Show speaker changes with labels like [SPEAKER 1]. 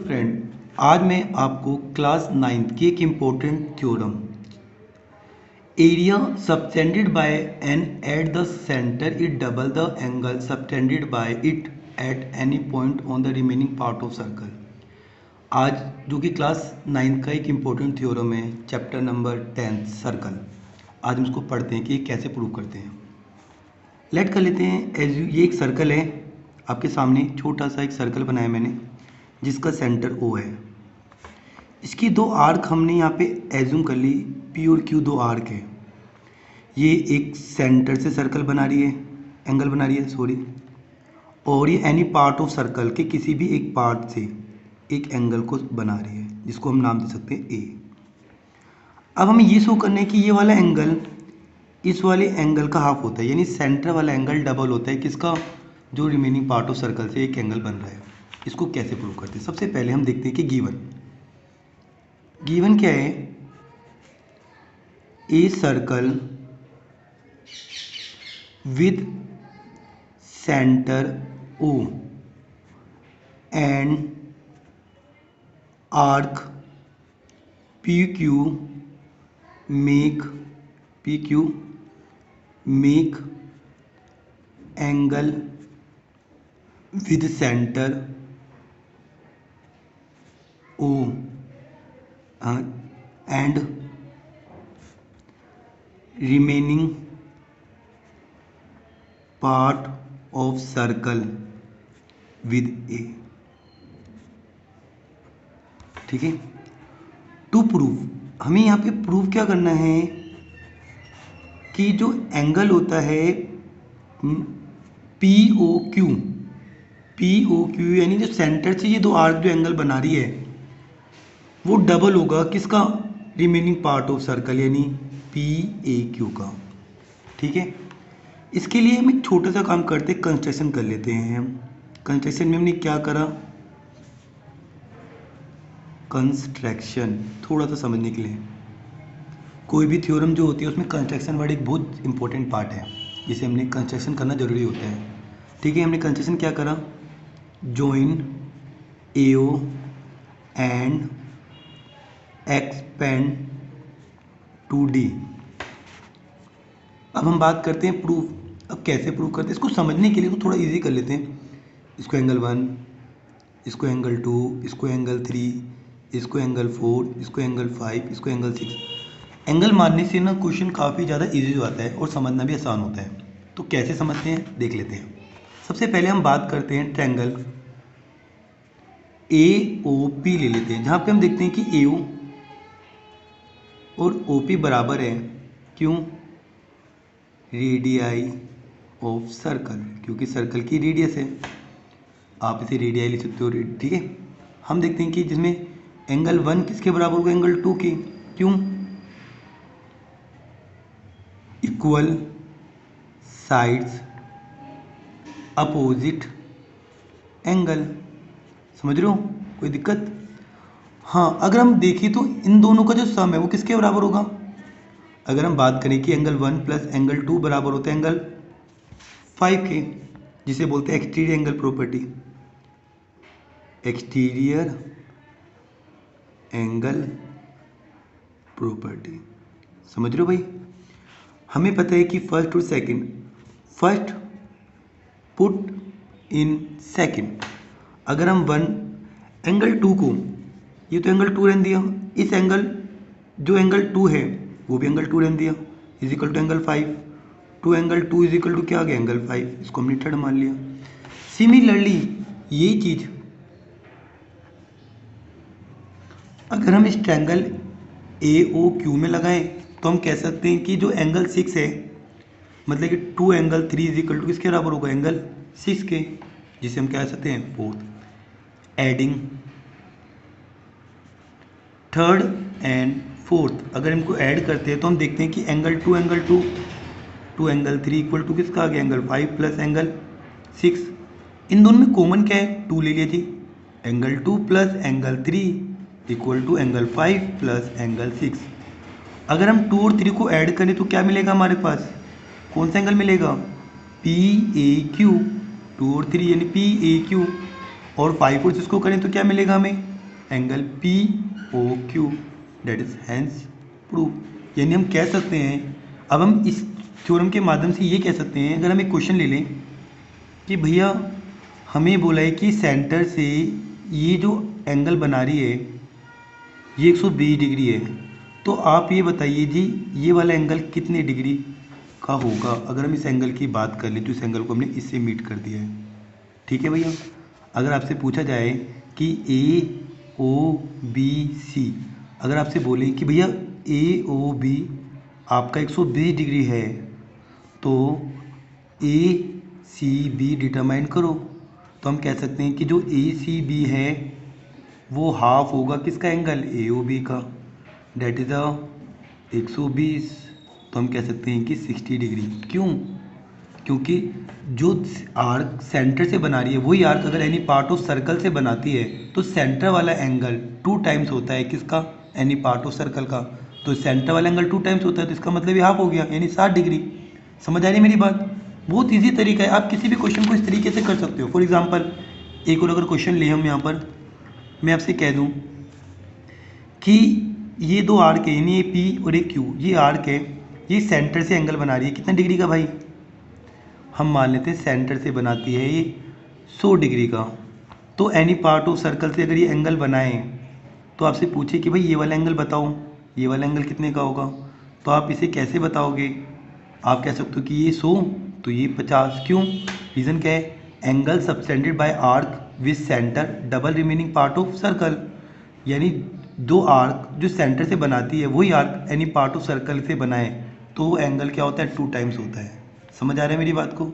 [SPEAKER 1] Friend, आज मैं आपको क्लास 9th की एक important theorem area subtended by an at the centre it double the angle subtended by it at any point on the remaining part of circle. आज जो कि class 9th का एक इम्पोर्टेंट थ्योरम है, chapter number 10 circle. आज हम इसको पढ़ते हैं कि ये कैसे प्रूव करते हैं। लेट कर लेते हैं ये एक सर्कल है, आपके सामने छोटा सा एक सर्कल बनाया मैंने जिसका सेंटर O है। इसकी दो आर्क हमने यहाँ पे एज्यूम कर ली, P और Q दो आर्क है। ये एक सेंटर से सर्कल बना रही है, एंगल बना रही है सॉरी, और ये एनी पार्ट ऑफ सर्कल के किसी भी एक पार्ट से एक एंगल को बना रही है जिसको हम नाम दे सकते हैं A। अब हमें ये शो करना है कि ये वाला एंगल इस वाले एंगल का हाफ होता है, यानी सेंटर वाला एंगल डबल होता है किसका, जो रिमेनिंग पार्ट ऑफ सर्कल से एक एंगल बन रहा है। इसको कैसे प्रूव करते हैं? सबसे पहले हम देखते हैं कि गिवन क्या है। A circle with centre O and arc PQ make angle with center O and remaining part of circle with A। ठीक है, टू प्रूव हमें यहाँ पे प्रूव क्या करना है कि जो एंगल होता है POQ यानी जो सेंटर से ये दो आर्क जो एंगल बना रही है वो डबल होगा किसका, रिमेनिंग पार्ट ऑफ सर्कल यानी PAQ का। ठीक है, इसके लिए हम एक छोटा सा काम करते हैं, कंस्ट्रक्शन कर लेते हैं। हम कंस्ट्रक्शन में हमने क्या करा, कंस्ट्रक्शन थोड़ा सा समझने के लिए, कोई भी थ्योरम जो होती है उसमें कंस्ट्रक्शन वर्ड एक बहुत इंपॉर्टेंट पार्ट है जिसे हमने कंस्ट्रक्शन करना जरूरी होता है। ठीक है, हमने कंस्ट्रक्शन क्या करा, join AO and extend to D। अब हम बात करते हैं प्रूफ। अब कैसे प्रूव करते हैं इसको समझने के लिए तो थोड़ा इजी कर लेते हैं। इसको एंगल 1, इसको एंगल 2, इसको एंगल 3, इसको एंगल 4, इसको एंगल 5, इसको एंगल 6। एंगल मानने से ना क्वेश्चन काफ़ी ज़्यादा इजी हो जाता है और समझना भी आसान होता है। तो कैसे समझते हैं देख लेते हैं। सबसे पहले हम बात करते हैं ट्रायंगल AOP ले लेते हैं, जहाँ पे हम देखते हैं कि AO और OP बराबर है, क्यों, रेडियाई ऑफ सर्कल, क्योंकि सर्कल की रेडियस है, आप इसे रेडियाई ले सकते हो। ठीक है, हम देखते हैं कि जिसमें एंगल 1 किसके बराबर होगा, एंगल 2 के, क्यों, इक्वल साइड्स अपोजिट एंगल। समझ रहे हो, कोई दिक्कत? हाँ, अगर हम देखें तो इन दोनों का जो सम है वो किसके बराबर होगा। अगर हम बात करें कि एंगल 1 प्लस एंगल 2 बराबर होता है एंगल 5 के, जिसे बोलते हैं exterior angle property, exterior angle property. समझ रहे हो भाई, हमें पता है कि फर्स्ट और second, first put in second. अगर हम एंगल 2 को, ये तो एंगल 2 रहने दिया, इस एंगल जो एंगल 2 है वो भी एंगल 2 रहने दिया, is equal to angle 5। 2 angle 2 is equal to क्या आ गया, एंगल 5, इसको हमने थर्ड मान लिया। सिमिलरली यही चीज अगर हम इस ट्रायंगल AOQ में लगाएं तो हम कह सकते हैं कि जो एंगल 6 है, मतलब कि 2 एंगल 3 इज इक्वल टू किसके बराबर होगा, एंगल 6 के, जिसे हम कह सकते हैं fourth. Adding third and fourth, अगर इनको ऐड करते हैं तो हम देखते हैं कि एंगल 2 2 एंगल 3 इक्वल टू किसका आ गया, एंगल 5 प्लस एंगल 6। इन दोनों में कॉमन क्या है, 2 ले लीजिए, angle 2 plus angle 3 equal to angle 5 plus angle 6। अगर हम 2 और 3 को ऐड करें तो क्या मिलेगा हमारे पास, कौन सा एंगल मिलेगा, PAQ। 2 और 3 यानी PAQ, और 5 और 6 को करें तो क्या मिलेगा हमें, angle P O Q, that is hence proof. यानी हम कह सकते हैं, अब हम इस थ्योरम के माध्यम से ये कह सकते हैं, अगर हम एक क्वेश्चन ले लें कि भैया हमें बोला है कि सेंटर से ये जो एंगल बना रही है ये 120 डिग्री है, तो आप ये बताइए जी ये वाला एंगल कितने डिग्री का होगा। अगर हम इस एंगल की बात कर लें तो इस एंगल को हमने इससे मीट कर दिया है, ठीक है भैया। अगर आपसे पूछा जाए कि ए ओ बी सी, अगर आपसे बोले कि भैया ए ओ बी आपका 120 डिग्री है, तो ए सी बी डिटरमाइन करो। तो हम कह सकते हैं कि जो ए सी बी है वो हाफ होगा किसका, एंगल ए ओ बी का, डेट इज़ 120। तो हम कह सकते हैं कि 60 डिग्री। क्यों? क्योंकि जो आर्क सेंटर से बना रही है वही आर्क अगर एनी पार्ट ऑफ सर्कल से बनाती है तो सेंटर वाला एंगल 2 टाइम्स होता है किसका, एनी पार्ट ऑफ सर्कल का। तो सेंटर वाला एंगल 2 टाइम्स होता है, तो इसका मतलब ये हाफ हो गया, यानी 60 डिग्री। समझ आ रही है मेरी बात? बहुत ईजी तरीका है, आप किसी भी क्वेश्चन को इस तरीके से कर सकते हो। फॉर एग्जाम्पल एक और अगर क्वेश्चन ले हम यहाँ पर, मैं आपसे कह दूँ कि ये दो आर्क है, यानी ये पी और ये क्यू, ये आर्क है, ये सेंटर से एंगल बना रही है कितने डिग्री का भाई, हम मान लेते हैं सेंटर से बनाती है ये 100 डिग्री का। तो एनी पार्ट ऑफ सर्कल से अगर ये एंगल बनाए तो आपसे पूछे कि भाई ये वाला एंगल बताओ, ये वाला एंगल कितने का होगा, तो आप इसे कैसे बताओगे। आप कह सकते हो कि ये 100 तो ये 50। क्यों? रीज़न क्या है, angle subtended bye arc with centre double remaining part of circle, यानी दो आर्क जो सेंटर से बनाती है वही arc any part of circle से बनाए तो वो एंगल क्या होता है, 2 टाइम्स होता है। समझ आ रहा है मेरी बात को?